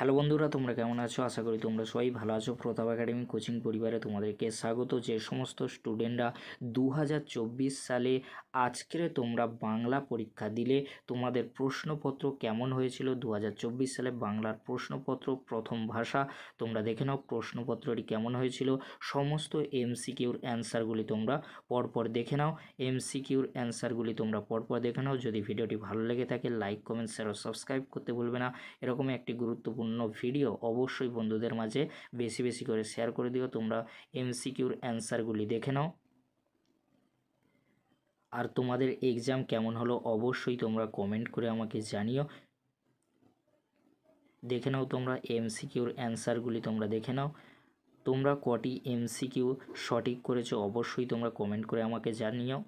Hello বন্ধুরা, তোমরা কেমন আছো? আশা করি তোমরা সবাই ভালো আছো। প্রতাপ একাডেমি কোচিং পরিবারে তোমাদেরকে স্বাগত। যে সমস্ত স্টুডেন্টরা 2024 সালে আজকের তোমরা বাংলা পরীক্ষা দিলে, তোমাদের প্রশ্নপত্র কেমন হয়েছিল? 2024 সালে বাংলার প্রশ্নপত্র প্রথম ভাষা তোমরা দেখে নাও প্রশ্নপত্রটি কেমন হয়েছিল। সমস্ত এমসিকিউর অ্যান্সারগুলি তোমরা পরপর দেখে নাও। এমসিকিউর অ্যান্সারগুলি তোমরা পরপর দেখে নাও। যদি ভিডিওটি ভালো লেগে থাকে লাইক, কমেন্ট, শেয়ার ও সাবস্ক্রাইব করতে ভুলবে না। এরকমই একটি গুরুত্বপূর্ণ ভিডিও অবশ্যই বন্ধুদের মাঝে বেশি বেশি করে শেয়ার করে দিও। তোমরা এমসিকিউর অ্যান্সারগুলি দেখে নাও। আর তোমাদের এক্সাম কেমন হলো অবশ্যই তোমরা কমেন্ট করে আমাকে জানিও। দেখে নাও তোমরা এমসিকিউর অ্যান্সারগুলি তোমরা দেখে নাও। তোমরা কটি এমসিকিউ সঠিক করেছো অবশ্যই তোমরা কমেন্ট করে আমাকে জানিও।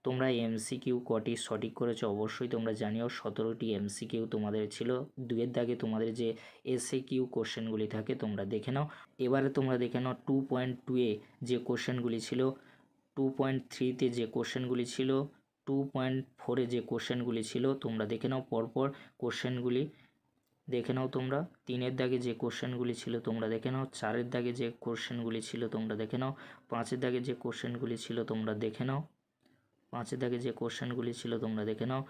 তোমরা এমসিকিউ কটি সঠিক করেছো অবশ্যই তোমরা জানিও। 17টি এমসিকিউ তোমাদের ছিল। 2-এর দাগে তোমাদের যে এসএকিউ কোশ্চেনগুলি থাকে তোমরা দেখে নাও। এবারে তোমরা দেখে নাও 2.2-এ যে কোশ্চেনগুলি ছিল, 2.3-তে যে কোশ্চেনগুলি ছিল, 2.4-এ যে কোশ্চেনগুলি ছিল তোমরা দেখে নাও। পরপর কোশ্চেনগুলি দেখে নাও তোমরা। 3-এর দাগে যে কোশ্চেনগুলি ছিল তোমরা দেখে নাও। 4-এর দাগে যে কোশ্চেনগুলি ছিল তোমরা দেখে নাও। 5-এর দাগে যে কোশ্চেনগুলি ছিল তোমরা দেখে নাও। 5-এর দাগে যে কোশ্চেনগুলি ছিল তোমরা দেখে নাও।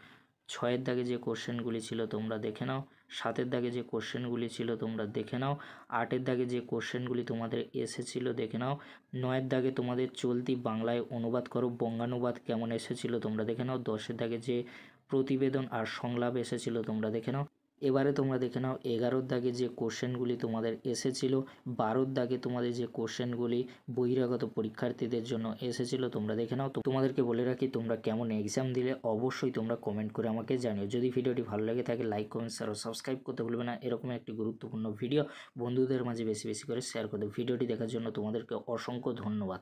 6-এর দাগে যে কোশ্চেনগুলি ছিল তোমরা দেখে নাও। 7-এর দাগে যে কোশ্চেনগুলি ছিল তোমরা দেখে নাও। 8-এর দাগে যে কোশ্চেনগুলি তোমাদের এসেছিল দেখে নাও। 9-এর দাগে তোমাদের চলতি বাংলায় অনুবাদ করো বঙ্গানুবাদ কেমন এসেছিল তোমরা দেখে নাও। 10-এর দাগে যে প্রতিবেদন আর সংলাপ এসেছিল তোমরা দেখে নাও। এবারে তোমরা দেখে নাও 11-র দাগে যে কোশ্চেনগুলি তোমাদের এসেছিল। 12-র দাগে তোমাদের যে কোশ্চেনগুলি বহিরাগত পরীক্ষার্থীদের জন্য এসেছিল তোমরা দেখে নাও। তোমাদেরকে বলে রাখি, তোমরা কেমন এক্সাম দিলে অবশ্যই তোমরা কমেন্ট করে আমাকে জানিও। যদি ভিডিওটি ভালো লাগে থাকে লাইক, কমেন্ট, শেয়ার ও সাবস্ক্রাইব করতে ভুলবে না। এরকম একটি গুরুত্বপূর্ণ ভিডিও বন্ধুদের মাঝে বেশি বেশি করে শেয়ার করে দেবে। ভিডিওটি দেখার জন্য তোমাদেরকে অসংখ্য ধন্যবাদ।